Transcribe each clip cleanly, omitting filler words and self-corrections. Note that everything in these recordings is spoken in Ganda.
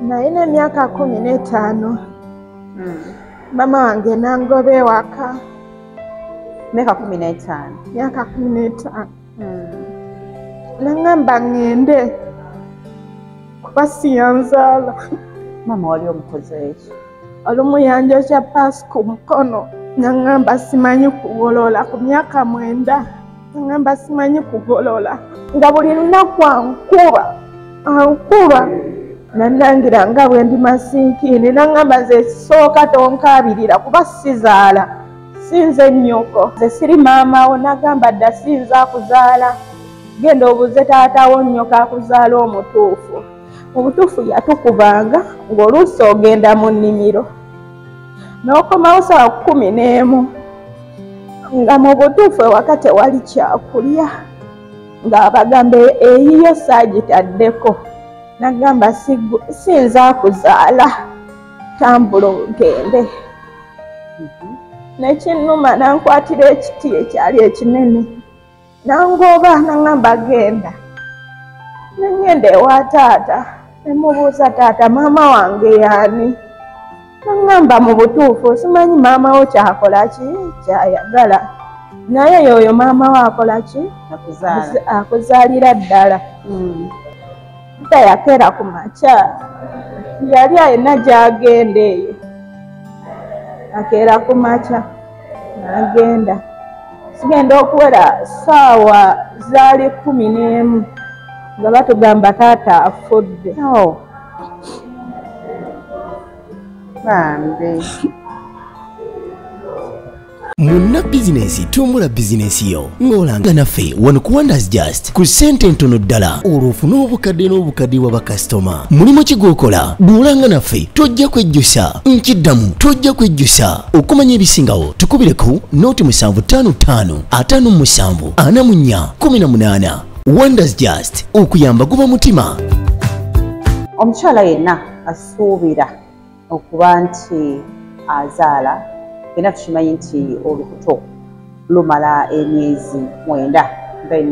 Nalina emyaka 15. Mama wange nangoba ewaka. Myaka 15? Myaka 15. Nangamba ngende kuba siyanzaala. Mama wali omukoze ki? Olumuyanja kya paasi ku mukono. Nangamba simanyi kugolola ku myaka 9. Nangamba simanyi kugolola. Nga buli lunaku ankuba. Nandangira nga bwe ndi masinkini. Nangamba nze kisooka tonkabirira kuba sizaala. Sinze nnyoko. Nze siri maama wo. Nagamba dda sinza kuzaala. Genda obuze taatawo nnyoko akuzaala omutuufu. Obutuufu yatukubanga ng'oluusi ogenda mu nnimiro. N'okomawo saa 11 nga mu butuufu ewaka tewali kyakulya. Ng'abagamba eyiyo saagitaddeko. Nagamba sinza kuzaala. Tambula ogende. N'ekinnuma nankwatira ekiti ekyali ekinene. Nangoba nangamba genda. Nangenda ewa taata. Nemubuuza taata maama wange yaani? Nangamba mu butuufu simanyi maama wo kyakola ki kyayagala. Naye yoyo maama wo akola ki? Akuzaalira ddala. Tayakeera ku makya. Yali ayina gy'agenda eyo. Akeera ku makya. N'agenda. Sigenda okuwera ssaawa zaali 11 nga batugamba taata afudde. Bambi. Munna bizinesi tumbula bizinesi yo ng'olanga naffe wano ku Wonders Just ku ssente ntono ddala olw'ofuna obukadde n'obukadde wa bakasitoma. Mulimu ki gw'okola? Duulanga naffe tojja kwejjusa. Nkiddamu tojja kwejjusa. Okumanya ebisingawo tukubireko nooti 755 57 44 18. Wonders Just okuyamba guba mutima. Omukyala yenna asuubira okuba nti azaala era tukimanyi nti olubuto lumala emyezi 9 nga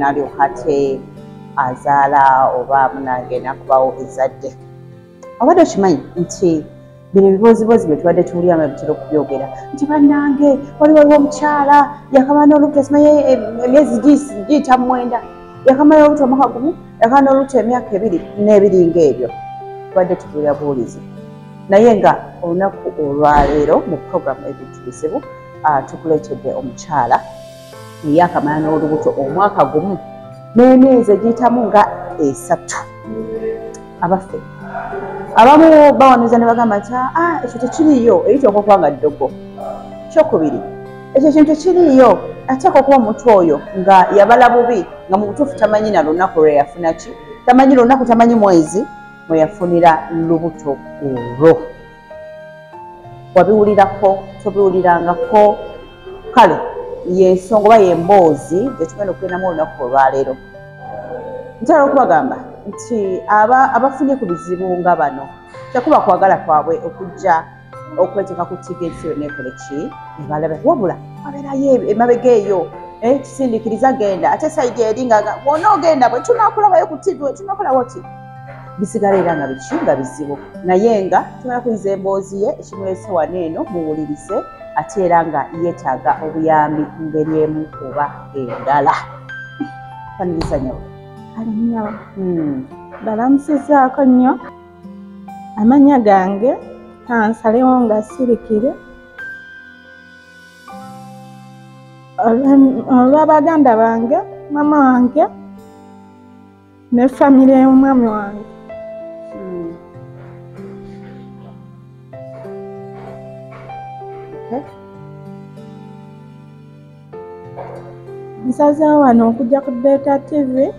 alyoka ate azaala oba munange nakubawo ezadde. Obadde okimanyi nti bino ebibozibozi bye tubadde tuwuliramu bitera okubyogera nti bannange waliwo omukyala yakamala n'olubuto simanyi emyezi giyita 9 yakamala olubuto omwaka gumu yakamala n'olubuto emyaka 2 n'ebiringa ebyo tubadde tubuulira buwulizi. Naye nga olunaku olwaleero mu programu ebintu bizibu tukuleetedde omukyala yakamala n'olubuto omwaka gumu n'emyezi egiyitamu nga 3. Abaffe abamu bawanuuza ne bagamba nti ekyo tekiriiyo eyitibwa okuba nga ddogo. Kyokubiri ekyo kintu tekiriiyo ateeka okuba omuntu oyo nga yabala bubi nga mu butuufu tamanyi na lunaku lwe yafuna ki tamanyi lunaku tamanyi mwezi mwe yafunira lubuto olwo. Wabiwulirako tobiwulirangako kale yensonga oba yemboozi gyetugenda okugendamu olunaku olwaleero. Ntera okubagamba nti abafunye ku bizibu nga bano tekuba kwagala kwabwe okujja okweteeka ku tivi ensi yonna ekole ki ebalabe wabula abeerayo emabega eyo kisindikiriza genda ate sayidi eri nga wona ogenda bwe tunakulabayo ku tivi tunakola wati bisigala era nga biki nga bizibu. Naye nga tumala kuyiza emboozi ye ekimulese wano eno muwulirize ate era nga yeetaaga obuyambi ngeri emu oba endala. Faniriza nyo Alinyawo. Balamusizaako nnyo. Amanya gange kansalewo nga sirikire. Olw'abaganda bange, mama wange ne famire y'omwami wange. Nsazeewo wano okujja ku Delta TV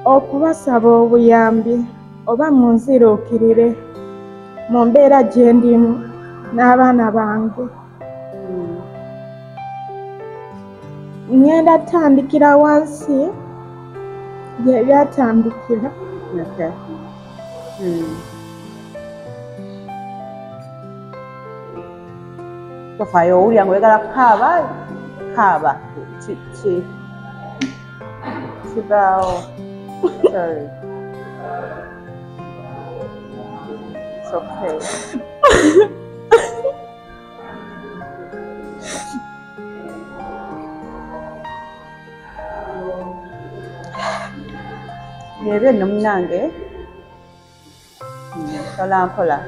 okubasaba obuyambi oba munziruukirire mu mbeera gye ndimu n'abaana bange. Ngenda tandikira wansi gye byatandikira. Tofaayo owulira ng'oyagala kaaba kibaawo. Sorry. It's okay. Yebe nomunange. Tola mpola.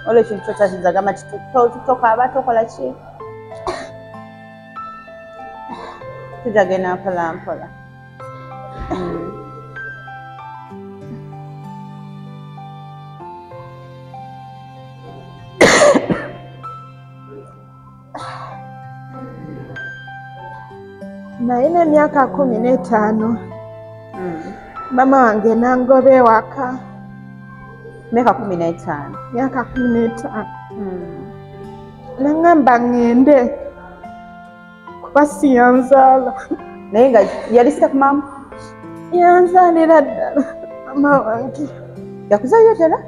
Ole kintu kyotazizza gamba kitokaba tokola ki? Tujagenda mpola mpola. Naina miaka 15. Mama wange nangobe waka. Miaka 15. Miaka 15. Nangamba ngende kuba siyanzala. Naye nga yali step mama? Yanzalira ddala mama wange. Yakuzaalira ddala?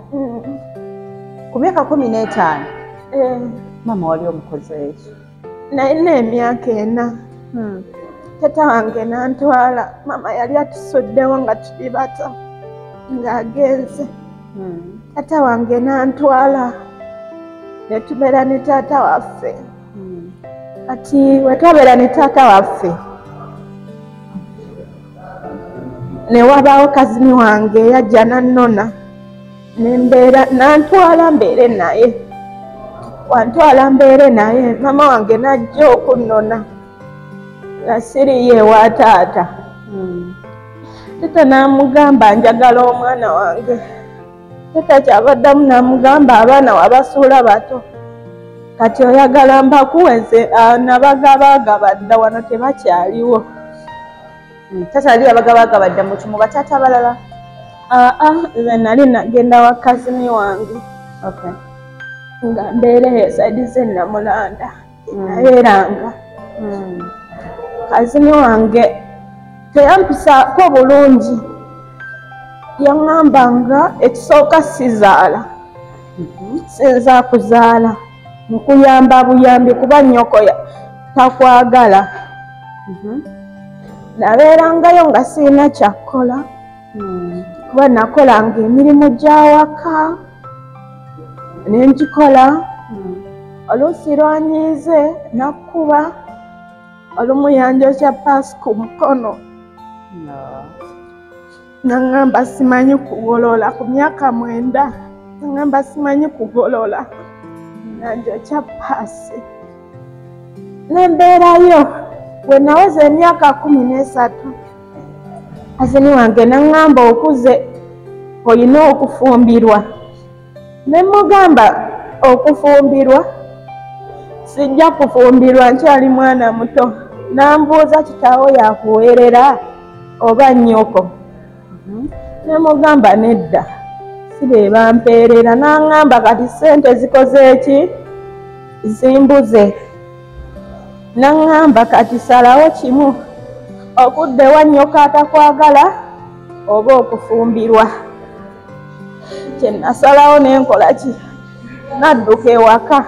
Ku myaka 15? Mama wali omukozi eki? Naina emyaka 4. Tata wange nantwala. Mama yali atusuddewo nga tuli bato ng'agenze. Tata wange nantwala ne tubeera ne taata waffe. Kati we twabeera ne taata waffe ne wabaawo kazini wange yajja nannona nembeera nantwala mbeere naye. Wantwala mbeere naye mama wange najja okunnona nga siriyo ewa taata. Tata n'amugamba njagala omwana wange. Tata kyabaddamu n'amugamba abaana wabasuula bato. Kati oyagala mbakuweze nabagabagaba dda wano tebakyaliwo. Tata ali abagabagaba dda mu kimu bataata abalala? Nze nali nagenda wa kazini wange. Nga mbeera esaidi z'Ennamulanda nabeeranga. Kazini wange teyampisaako bulungi. Yaŋŋambanga ekisooka sizaala. Sinza kuzaala. Nkuyamba buyambi kuba nnyoko takwagala. Nabeerangayo nga sirina kyakkola. Kuba nakolanga emirimu gy'awaka. Nengikola. Oluusi lwanyiize nakkuba. Olumu yanjokya paasi ku mukono. Naŋŋamba simanyi kugolola ku myaka 9. Naŋŋamba simanyi kugolola. Nanjokya paasi. Nembeerayo bwe naweza emyaka 13. Kazini wange naŋŋamba okuze olina okufumbirwa. Ne mugamba okufumbirwa sijja kufumbirwa nkyali mwana muto. Nambuuza kitaawo yakuweerera oba nnyoko. Ne mugamba nedda sibe bampeerera. Naŋŋamba kati ssente zikoze eki? Zimbuze. Naŋŋamba kati salawo kimu okudda ewa nnyoko atakwagala oba okufumbirwa. Kye nasalawo nenkola ki? Nadduka ewaka.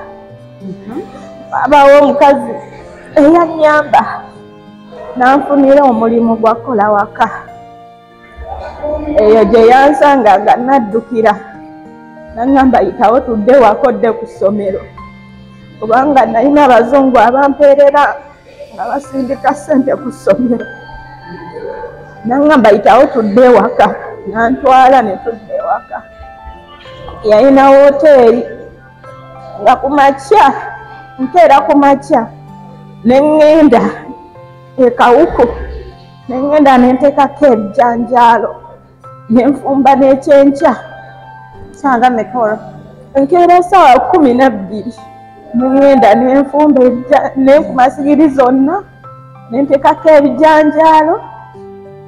Babaawo omukazi eyannyamba nanfunira omulimu gwa kola waka. Eyo gye yansanga nga naddukira. Naŋŋamba yitawo tudde waka odde ku ssomero. Kubanga nalina abazungu abampeerera nga basindika ssente ku ssomero. Naŋŋamba yitawo tudde waka. Nantwala ne tudde waka. Yalina woteeri nga ku makya nkeera ku makya neŋŋenda ekawuku neŋŋenda nenteekako ebijanjaalo nenfumba n'ekyenkya. Sanga mekoro nkeera essaawa 12 neŋŋenda nenfumba nenkuma sigiri zonna nenteekako ebijanjaalo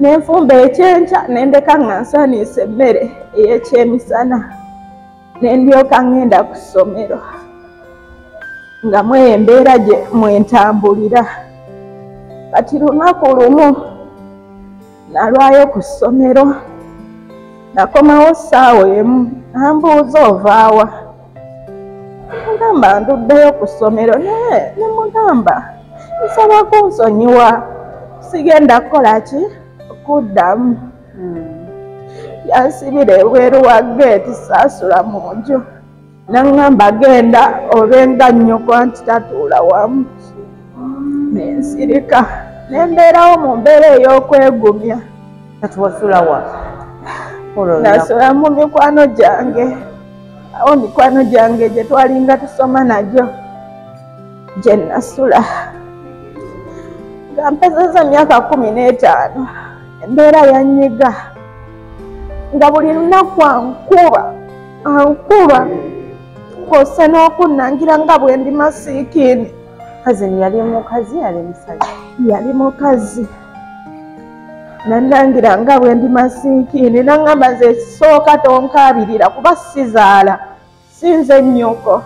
nenfumba ekyenkya nendeka nga nsaniisa emmere ey'ekyemisana nendyoka ŋŋenda ku ssomero nga mweyo embeera gye mwentambulira. Kati lunaku lumu nalwayo ku ssomero nakomawo ssaawa emu nambuuza ovaawa. Mugamba nduddeyo ku ssomero naye ne mugamba nsaba kunsonyiwa sigenda kukola ki? Okuddamu. yansibira ebweru wa geeti saasula mu nju naŋŋamba genda obenga nnyoko anti tatuula wamu nensirika nembeerawo mu mbeera ey'okwegumya. Kati wasula wa? Nasula mu mikwano gyange awo mikwano gyange gye twalinga tusoma nagyo gye nasula nga mpezeza myaka 15 embeera yanyiga nga buli lunaku ankuba kwose n'okunnangira nga bwe ndi masiikiini. Kazini yali mukazi yali musajja? Yali mukazi nannangira nga bwe ndi masiikiini naŋŋamba nze sooka tonkaabirira kuba sizaala sinze nnyoko.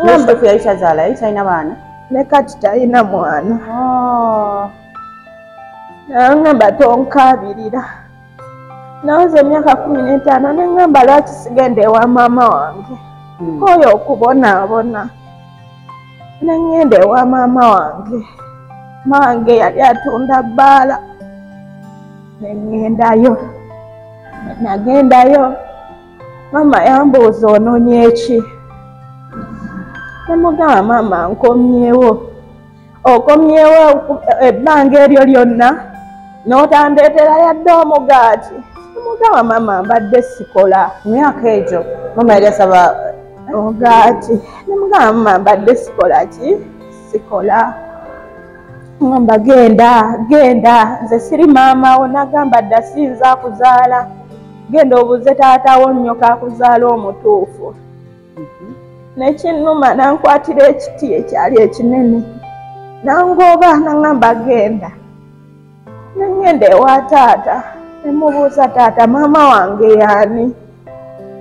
Nesitofu yali tazaala, yali talina baana? Ne kati talina mwana. Naŋŋamba tonkaabirira. Nawoza emyaka 15 neŋŋamba lwaki sigenda ewa maama wange oyo okubonaabona. Nengenda ewa maama wange. Maama wange yali atunda bbaala. Nengendayo. Nagendayo. Maama yambuuza onoonye eki? Nemugamba maama nkomyewo. Okomyewo ebbanga eryo lyonna n'otandeetera yadde omugaati? Nemugamba maama mbadde sikola. Myaka egyo maama yali asaba omugaati. Nemugamba maama mbadde sikola ki? Sikola. Ngamba genda nze siri maama wo. Nagamba dda sinza akuzaala, genda obuuze taata wo nnyoka akuzaala omutuufu. Nekinnuma nankwatira ekiti ekyali ekinene nangooba naŋŋamba genda. Nengenda ewa taata nemubuuza taata maama wange yaani?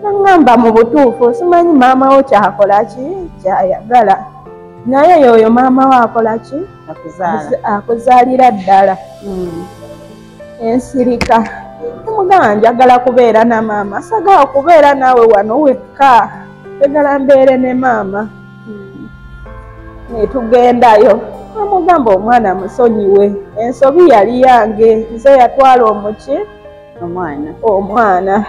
Naŋŋamba mu butuufu simanyi maama wo kyakola ki kyayagala, naye yoyo maama wo akola ki? Akuzaalira ddala. Ensirika. Nemugamba njagala kubeera na maama, sagala kubeera naawe wano wekka, njagala mbeere ne maama. Netugendayo. Namugamba omwana musonyiwe, ensobi yali yange, nze yatwala omuki? Omwana.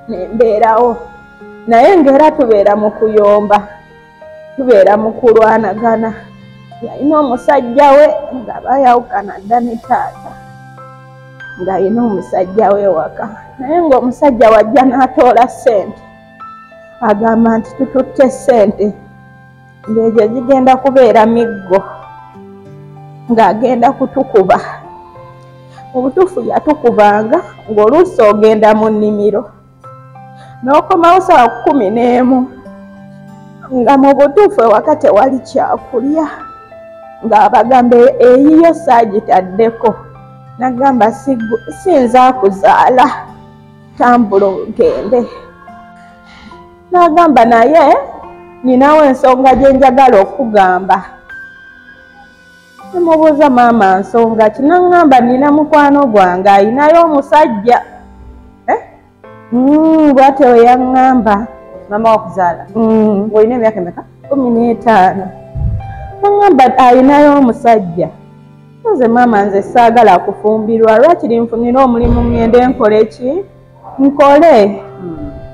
Nembeerawo. Naye ng'era tubeera mu kuyomba, tubeera mu kulwanagana. Yalina omusajja we nga bayawukana dda ne taata, ng'alina omusajja we waka. Naye ng'omusajja wajja n'atoola ssente, agamba nti tututte ssente ng'egyo gigenda kubeera miggo, ng'agenda kutukuba. Mu butuufu yatukubanga ng'oluusi ogenda mu nnimiro n'okomawo ssaawa 11 nga mu butuufu ewaka tewali kyakulya, ng'abagamba eyiyo saagitaddeko. Nagamba sinza kuzaala, tambula ogende. Nagamba naye ninawo ensonga gye njagala okugamba. Nemubuuza maama nsonga ki? Naŋŋamba nina mukwano gwange ayinayo omusajja. Bw'atyo we yaŋŋamba. Maama wakuzaala? Ng'olina emyaka emeka? 15. Naŋŋamba ayinayo omusajja. Nze maama nze saagala kufumbirwa, lwakiri nfunira omulimu ngende nkole ki? Nkole.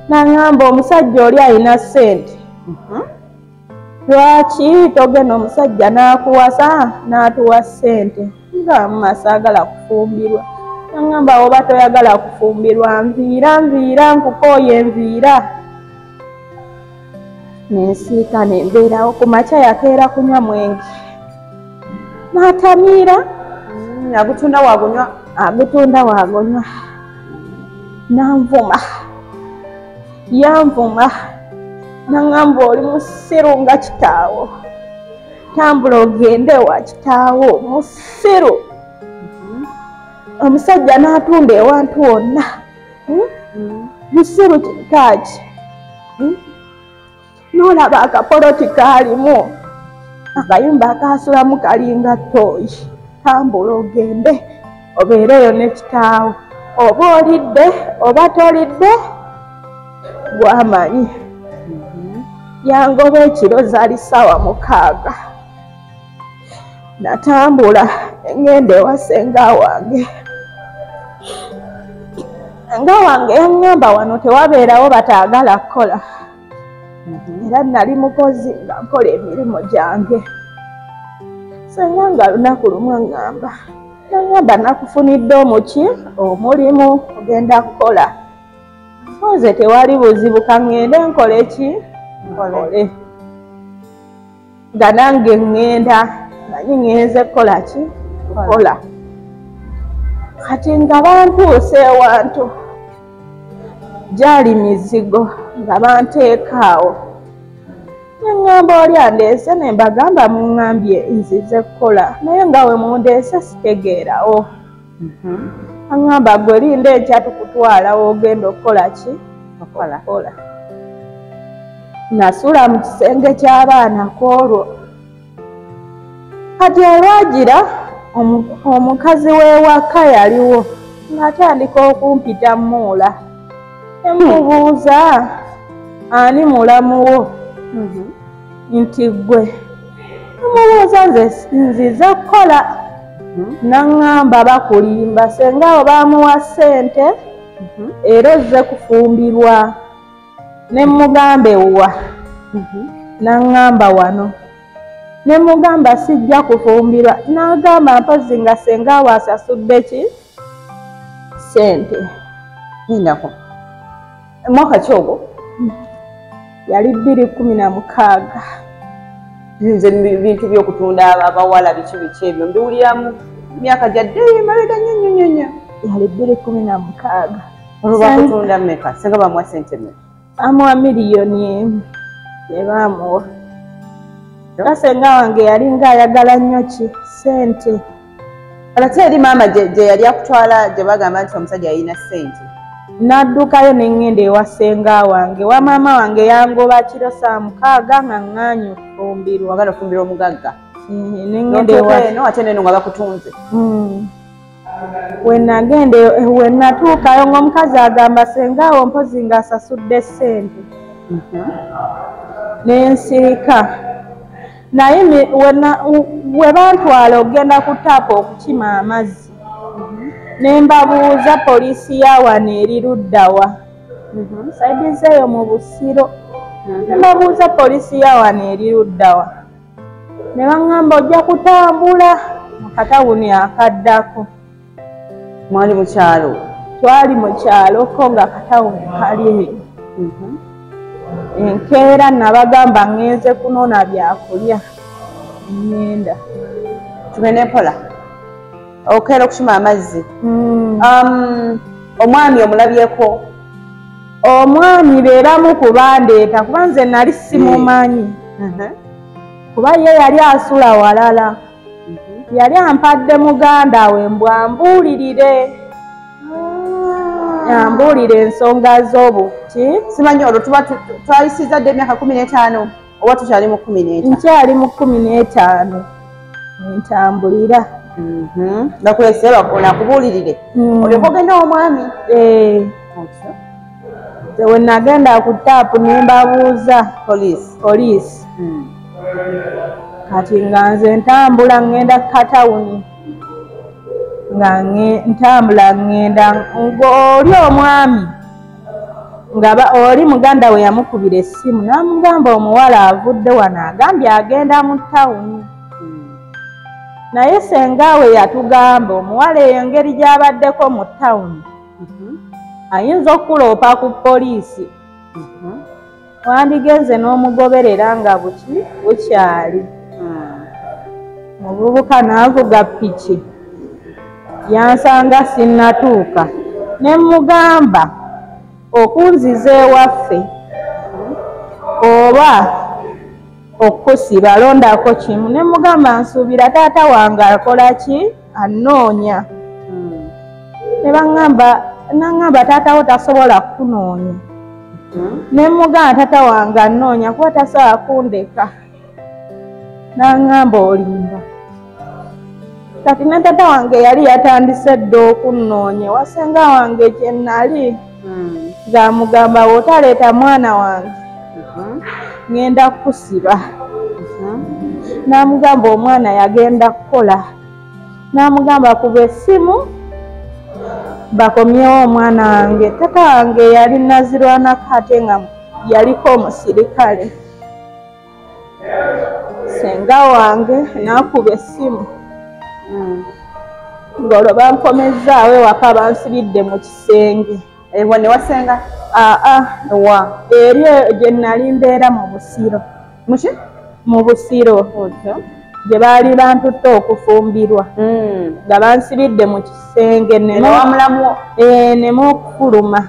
Naŋŋamba omusajja oli alina ssente. Lwaki togenda omusajja n'akuwasa n'atuwa ssente? Nga maama saagala kufumbirwa. Naŋŋamba oba toyagala kufumbirwa nviira nkukooye enviira. Nensiika nembeerawo. Ku makya yakeera kunywa mwenge n'atamiira. Agutunda waagunywa? Agutunda waagunywa. Nanvuma. Yanvuma. Naŋŋamba oli musiru nga kitaawo, tambula ogende wa kitaawo, musiru. Omusajja n'atunda ewantu wonna. Musiru kikaaki. N'olaba akapoloti kaalimu akayumba akaasulamu kalinga ttooyi, tambula ogende obeereyo ne kitaawo. Oba olidde oba tolidde gwamanyi. Yangoba ekiro zaali ssaawa 6. Natambula ngenda ewa ssenga wange. nga wange yaŋŋamba wano tewabeerawo bataagala kukola era nali mukozi nga nkola emirimu gyange. Senga nga lunaku lumu naŋŋamba nakufunidde omulimu ogenda kukola. Nze tewali buzibu kaŋŋende nkole ki? Nkole. Nga nange ŋŋenda manyi ŋŋenze kukola ki? Kukola. Kati nga bantuuse ewantu gyali mizigo nga banteeka awo. Neŋŋamba oli andeese ne mbagamba muŋŋambye nzize kukola naye nga we mundeese sitegeerawo. Aŋŋamba ggwe linda enkya tukutwala w'ogenda okukola ki? Okukola. Nasula mu kisenge ky'abaana kwolwo. Kati olwagira omukazi w'ewaka yaliwo ng'atandika okumpita muula. Emubuuza ani mulamu wo? Nti ggwe. Emubuuza nzize kukola. Naŋŋamba bakulimba senga awo baamuwa ssente era ozze kufumbirwa. Ne mugamba ewuwa. Naŋŋamba wano. Ne mugamba sijja kufumbirwa. N'agamba mpozi nga senga awo asasudde ki? Ssente. Nindako. Mwaka ki ogwo? Yali 2016. Nze bintu by'okutunda abawala biki ebyo mbiwulira mu myaka gyadde mabega nnyo. Yali 2016. Olwo bakutunda mmeka? Senga bamuwa ssente mmeka? Amuwa miliyoni emu ebaamuwa. Era senga wange yali ng'ayagala nnyo ki? Ssente. Ate eri maama gye yali akutwala gye bagamba nti omusajja yalina ssente. N'addukayo ne ŋŋenda ewa senga wange. Wa maama wange yangoba kiro 6 nga ŋŋaanyi okufumbirwa. Wagala okufumbirwa omugagga? Ne ŋŋenda ewa eno ate neno nga bakutunze. We natuukayo ng'omukazi agamba senga awo mpozi ng'asasudde ssente. N'ensirika. Naye we bantwala okugenda ku taapu okukima amazzi. Ne mbabuuza poliisi ya wano eri ludda wa? Saidi zeeyo mu Busiro. Ne mbabuuza poliisi ya wano eri ludda wa? Ne baŋŋamba ojja kutambula mu katawuni akaddako. Mwali mu kyalo? Twali mu kyalo ko nga katawuni kali eyo. Enkeera nabagamba ŋŋenze kunona byakulya. Ŋŋenda. Tugende mpola. Okeera okukima amazzi. Omwami omulabyeko? Omwami beeramu kubandeeta kuba nze nali simumanyi. Kuba ye yali asula walala. Yali ampadde muganda we mbwambuulirire. Ambuulire ensonga z'obuti. Simanyi olwo tuba twayisiza dde emyaka 15 oba tukyali mu 15? Nkyali mu 15. Ntambulira. Bakulese nakubuulirire olyoka ogenda omwami? We nagenda ku taapu ne mbabuuza poliisi. Kati nga nze ntambula ŋŋenda katawuni. Nga ntambula ŋŋenda ng'oli omwami nga oli muganda we yamukubira essimu n'amugamba omuwala avudde wano agambye agenda mu tawuni. Naye senga we yatugamba omuwala eyo engeri gy'abaddeko mu tawuni ayinza okuloopa ku poliisi. Wandigenze n'omugoberera nga bukyali. Muvubuka n'avuga piki. Yansanga sinnatuuka. Ne mugamba okunziza ewaffe oba okusiba londako kimu. Ne mugamba nsuubira taata wange akola ki? Annoonya. Ne naŋŋamba taata wo tasobola kunoonya. Ne mugamba taata wange annoonya kuba tasobola kundeka. Naŋŋamba olimba. Kati ne taata wange yali yatandise dda okunnoonya wasenga wange kye nnali. Ng'amugamba bw'otaleeta mwana wange ŋŋenda kukusiba. N'amugamba omwana yagenda kukola. N'amugamba kuba essimu bakomyewo omwana wange tata wange yali nazirwanako ate nga yaliko omusirikale. Senga wange nakuba essimu ng'olwo bankomezaawo ewaka bansibidde mu kisenge. Ewa ne wasenga? Ewa eri gye nali mbeera mu Busiro. Muki? Mu Busiro gye baali bantutte okufumbirwa nga bansibidde mu kisenge nemu okufuluma.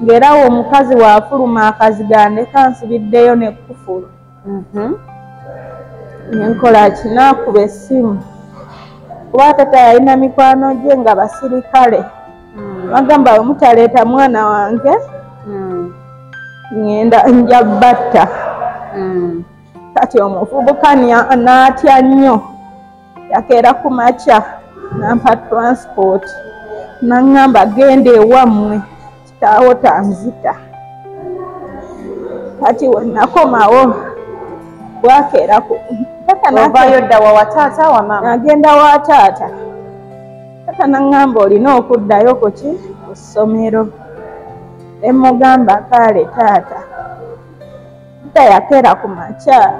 Ng'era wo omukazi waafuluma akaziga ndeka nsibiddeyo n'ekkufulu. Nenkola kinaakuba essimu kuba tata yalina mikwano gye nga basirikale. Bagamba bwe mutaleeta mwana wange ngenda nja batta. Kati omuvubuka n'atya nnyo yakeera ku makya nampa transport n'aŋŋamba genda ewammwe kitaawo tanzita. Kati we nakomawo bwakeera ovaayo dda wa taata wa maama? Nagenda wa taata. Tata n'aŋŋamba olina okuddayo ku ssomero. Ne mugamba kale taata. Tata yakeera ku makya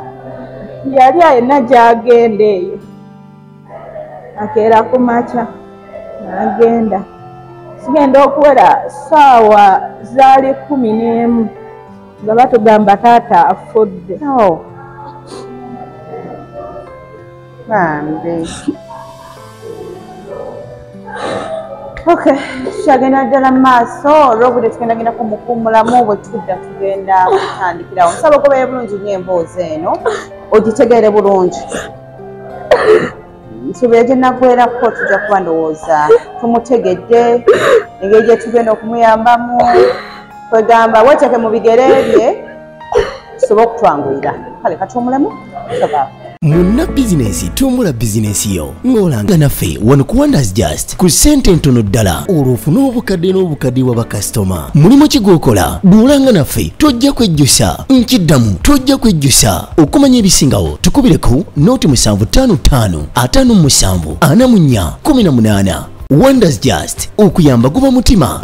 yali ayina gy'agenda eyo. Akeera ku makya n'agenda. Sigenda okuwera ssaawa zaali 11 nga batugamba taata afudde. Bambi. Okay, tukyagenda ddala mu maaso olw'obudde tugendagenda kumukuumulamu bwe tudda tugenda kutandikirawo. Nsaba ogoberere bulungi nnyo emboozi eno ogitegeere bulungi. Nsuubira gye naggweerako tujja kuba ndowooza tumutegedde engeri gye tugenda okumuyambamu. Kwegamba weeteeke mu bigere bye tusobole okutwanguyira. Kale katuwumulemu tusobola. Munna bizinesi tumbula bizinesi yo ng'olanga naffe wano ku Wonders Just ku ssente ntono ddala olw'ofuna obukadde n'obukadde bwa bakasitoma. Mulimu ki gw'okola? Duulanga naffe tojja kwejjusa. Nkiddamu tojja kwejjusa. Okumanya ebisingawo tukubire ku nooti 755 57 44 18. Wonders Just okuyamba guba mutima.